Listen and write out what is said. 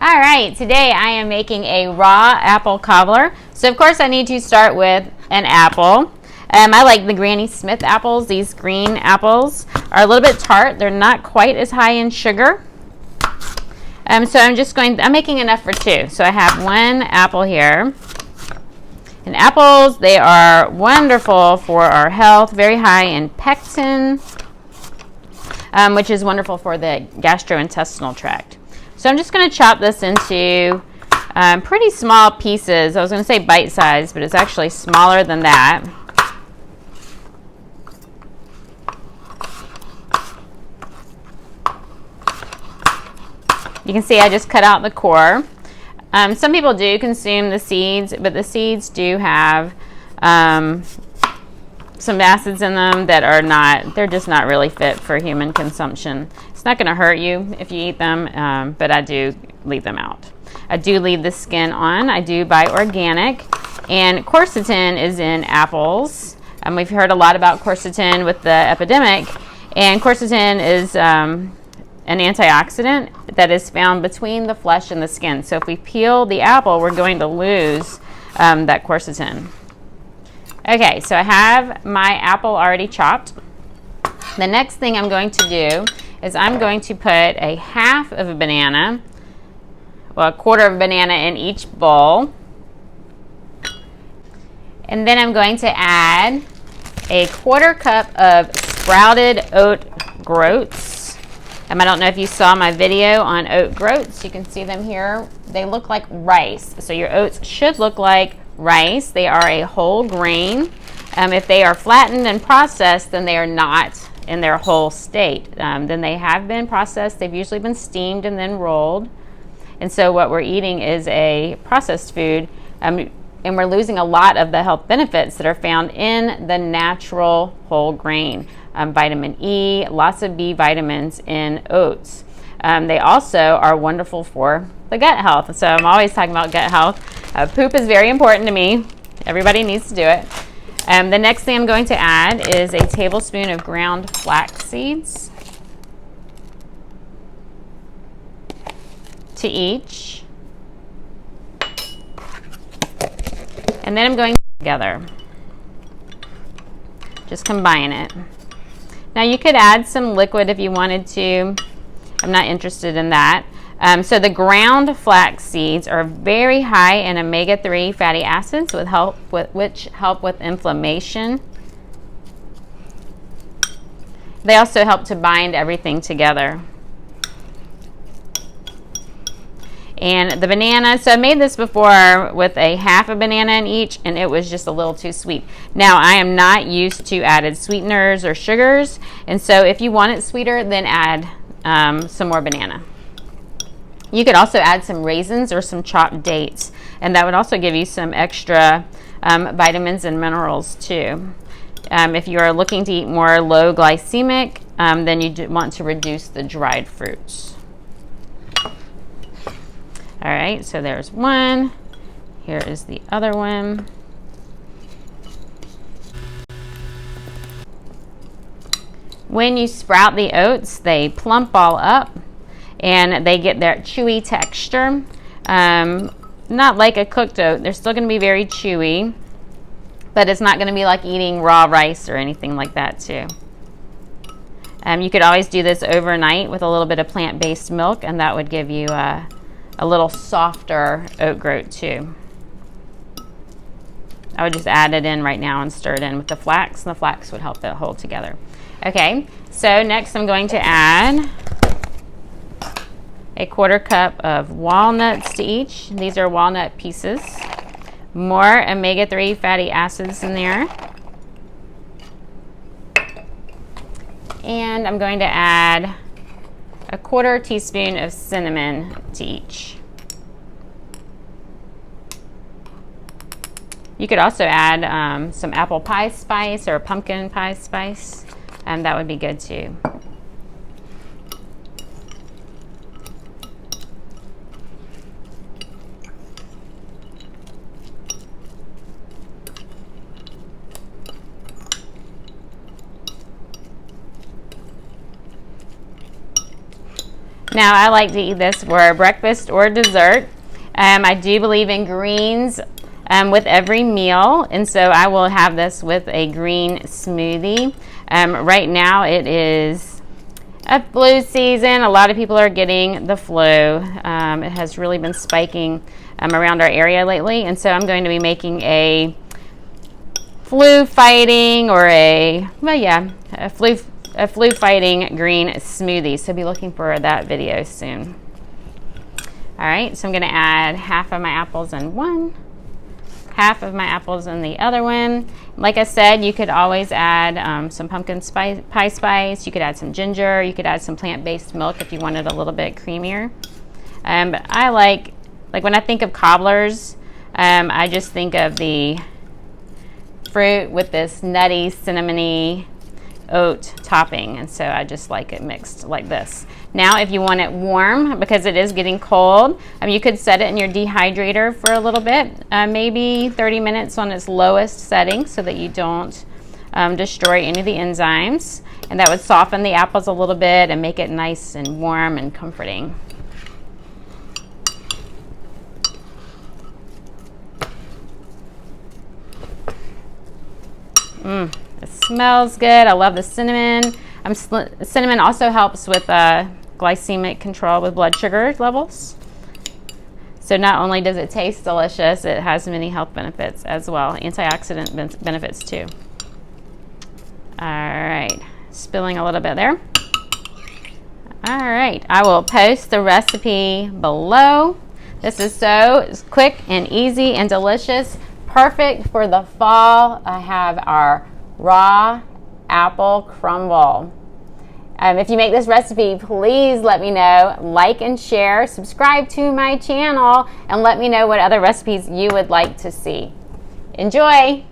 All right, today I am making a raw apple cobbler. So of course I need to start with an apple. I like the Granny Smith apples. These green apples are a little bit tart. They're not quite as high in sugar. So I'm making enough for two. So I have one apple here. And apples, they are wonderful for our health, very high in pectin, which is wonderful for the gastrointestinal tract. So I'm just going to chop this into pretty small pieces. I was going to say bite-sized, but it's actually smaller than that. You can see I just cut out the core. Some people do consume the seeds, but the seeds do have some acids in them that are they're just not really fit for human consumption. It's not going to hurt you if you eat them, but I do leave them out. I do leave the skin on. I do buy organic, and quercetin is in apples. We've heard a lot about quercetin with the epidemic, and quercetin is an antioxidant that is found between the flesh and the skin. So if we peel the apple, we're going to lose that quercetin. Okay, so I have my apple already chopped. The next thing I'm going to do is I'm going to put a half of a banana, well, a quarter of a banana in each bowl. And then I'm going to add a quarter cup of sprouted oat groats. I don't know if you saw my video on oat groats. You can see them here. They look like rice. So your oats should look like rice. They are a whole grain. If they are flattened and processed, then they are not in their whole state. Then they have been processed. They've usually been steamed and then rolled. And so what we're eating is a processed food, and we're losing a lot of the health benefits that are found in the natural whole grain. Vitamin E, lots of B vitamins in oats. They also are wonderful for the gut health. So I'm always talking about gut health. Poop is very important to me. Everybody needs to do it. The next thing I'm going to add is a tablespoon of ground flax seeds to each. And then I'm going together. Just combine it. Now you could add some liquid if you wanted to. I'm not interested in that. So the ground flax seeds are very high in omega-3 fatty acids, which help with inflammation. They also help to bind everything together. And the banana, so I made this before with a half a banana in each, and it was just a little too sweet. Now, I am not used to added sweeteners or sugars, and so if you want it sweeter, then add some more banana. You could also add some raisins or some chopped dates, and that would also give you some extra vitamins and minerals too. If you are looking to eat more low glycemic, then you want to reduce the dried fruits. All right, so there's one. Here is the other one. When you sprout the oats, they plump all up and they get their chewy texture. Not like a cooked oat. They're still going to be very chewy, but it's not going to be like eating raw rice or anything like that too. You could always do this overnight with a little bit of plant-based milk, and that would give you a little softer oat groat too. I would just add it in right now and stir it in with the flax, and the flax would help it hold together. Okay, so next I'm going to add a quarter cup of walnuts to each. These are walnut pieces. More omega-3 fatty acids in there. And I'm going to add a quarter teaspoon of cinnamon to each. You could also add some apple pie spice or pumpkin pie spice, and that would be good too. Now, I like to eat this for breakfast or dessert. I do believe in greens with every meal, and so I will have this with a green smoothie. Right now, it is a flu season. A lot of people are getting the flu. It has really been spiking around our area lately, and so I'm going to be making a flu fighting or a flu fighting green smoothie. So be looking for that video soon. All right, so I'm going to add half of my apples in one, half of my apples in the other one. Like I said, you could always add some pumpkin pie spice. You could add some ginger. You could add some plant-based milk if you wanted a little bit creamier. But I like when I think of cobblers, I just think of the fruit with this nutty, cinnamony oat topping, and so I just like it mixed like this. Now, if you want it warm, because it is getting cold, you could set it in your dehydrator for a little bit, maybe 30 minutes on its lowest setting so that you don't destroy any of the enzymes, and that would soften the apples a little bit and make it nice and warm and comforting. It smells good. I love the cinnamon. Cinnamon also helps with glycemic control with blood sugar levels. So not only does it taste delicious, it has many health benefits as well, antioxidant benefits too. All right, spilling a little bit there. All right, I will post the recipe below. This is so quick and easy and delicious. Perfect for the fall. I have our raw apple crumble. If you make this recipe, please let me know. Like and share, subscribe to my channel, and let me know what other recipes you would like to see. Enjoy!